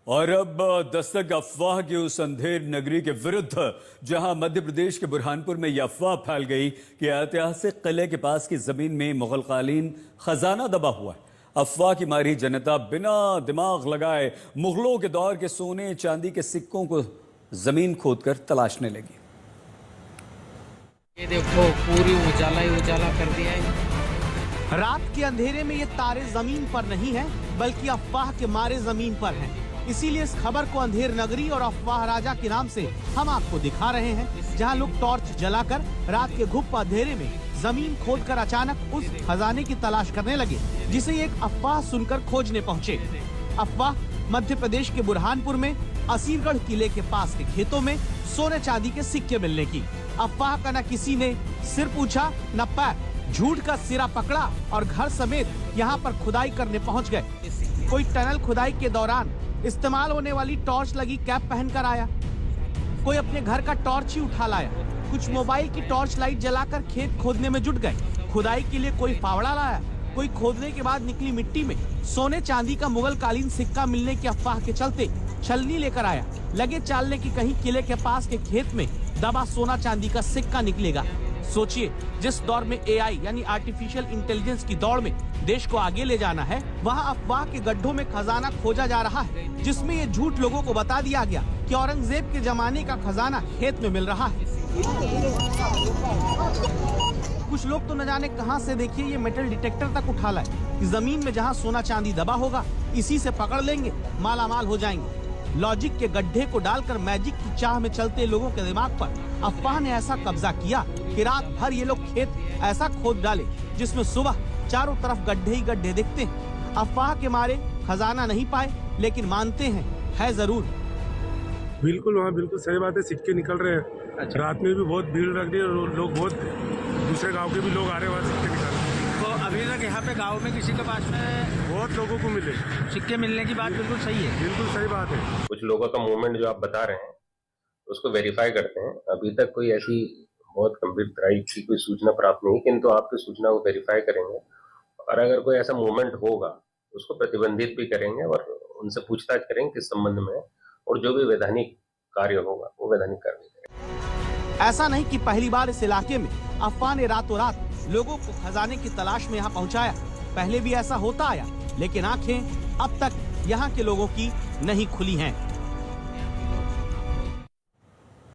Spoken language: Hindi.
और अब दस्तक अफवाह की उस अंधेर नगरी के विरुद्ध, जहां मध्य प्रदेश के बुरहानपुर में यह अफवाह फैल गई कि ऐतिहासिक किले के पास की जमीन में मुगलकालीन खजाना दबा हुआ है। अफवाह की मारी जनता बिना दिमाग लगाए मुगलों के दौर के सोने चांदी के सिक्कों को जमीन खोदकर तलाशने लगी। ये देखो, पूरी उजाला ही उजाला कर दिया है। रात के अंधेरे में ये तारे जमीन पर नहीं है, बल्कि अफवाह के मारे जमीन पर हैं। इसीलिए इस खबर को अंधेर नगरी और अफवाह राजा के नाम से हम आपको दिखा रहे हैं, जहां लोग टॉर्च जलाकर रात के घुप अंधेरे में जमीन खोदकर अचानक उस खजाने की तलाश करने लगे, जिसे एक अफवाह सुनकर खोजने पहुंचे। अफवाह मध्य प्रदेश के बुरहानपुर में असीरगढ़ किले के पास के खेतों में सोने चांदी के सिक्के मिलने की। अफवाह का न किसी ने सिर पूछा न पैर, झूठ का सिरा पकड़ा और घर समेत यहाँ पर खुदाई करने पहुँच गए। कोई टनल खुदाई के दौरान इस्तेमाल होने वाली टॉर्च लगी कैप पहनकर आया, कोई अपने घर का टॉर्च ही उठा लाया, कुछ मोबाइल की टॉर्च लाइट जलाकर खेत खोदने में जुट गए। खुदाई के लिए कोई फावड़ा लाया, कोई खोदने के बाद निकली मिट्टी में सोने चांदी का मुगल कालीन सिक्का मिलने की अफवाह के चलते छलनी लेकर आया। लगे चालने की कहीं किले के पास के खेत में दबा सोना चांदी का सिक्का निकलेगा। सोचिए, जिस दौर में एआई यानी आर्टिफिशियल इंटेलिजेंस की दौड़ में देश को आगे ले जाना है, वहाँ अफवाह के गड्ढों में खजाना खोजा जा रहा है, जिसमें ये झूठ लोगों को बता दिया गया कि औरंगजेब के जमाने का खजाना खेत में मिल रहा है। कुछ लोग तो न जाने कहां से, देखिए, ये मेटल डिटेक्टर तक उठा लाए कि जमीन में जहां सोना चांदी दबा होगा इसी से पकड़ लेंगे, मालामाल हो जाएंगे। लॉजिक के गड्ढे को डालकर मैजिक की चाह में चलते लोगों के दिमाग पर अफवाह ने ऐसा कब्जा किया कि रात भर ये लोग खेत ऐसा खोद डाले जिसमें सुबह चारों तरफ गड्ढे ही गड्ढे दिखते हैं। अफवाह के मारे खजाना नहीं पाए, लेकिन मानते हैं है जरूर। बिल्कुल, वहाँ बिल्कुल सही बात है, सिक्के निकल रहे हैं। अच्छा। रात में भी बहुत भीड़ लग रही है और लोग बहुत दूसरे गांव के भी लोग आ रहे हैं वहाँ सिक्के निकालने। तो अभी तक यहाँ पे गांव में किसी के पास में बहुत लोगों को मिले सिक्के मिलने की बात बिल्कुल सही है। बिल्कुल सही बात है। कुछ लोगों का मूवमेंट जो आप बता रहे हैं उसको वेरीफाई करते हैं। अभी तक कोई ऐसी बहुत गंभीर तरह की कोई सूचना प्राप्त नहीं, किंतु आपकी सूचना को वेरीफाई करेंगे और अगर कोई ऐसा मूवमेंट होगा उसको प्रतिबंधित भी करेंगे और उनसे पूछताछ करेंगे किस संबंध में, और जो भी वैधानिक कार्य होगा वो वैधानिक कार्य करेंगे। ऐसा नहीं कि पहली बार इस इलाके में अफवाह ने रातों रात लोगों को खजाने की तलाश में यहाँ पहुँचाया। पहले भी ऐसा होता आया, लेकिन आंखें अब तक यहाँ के लोगों की नहीं खुली हैं।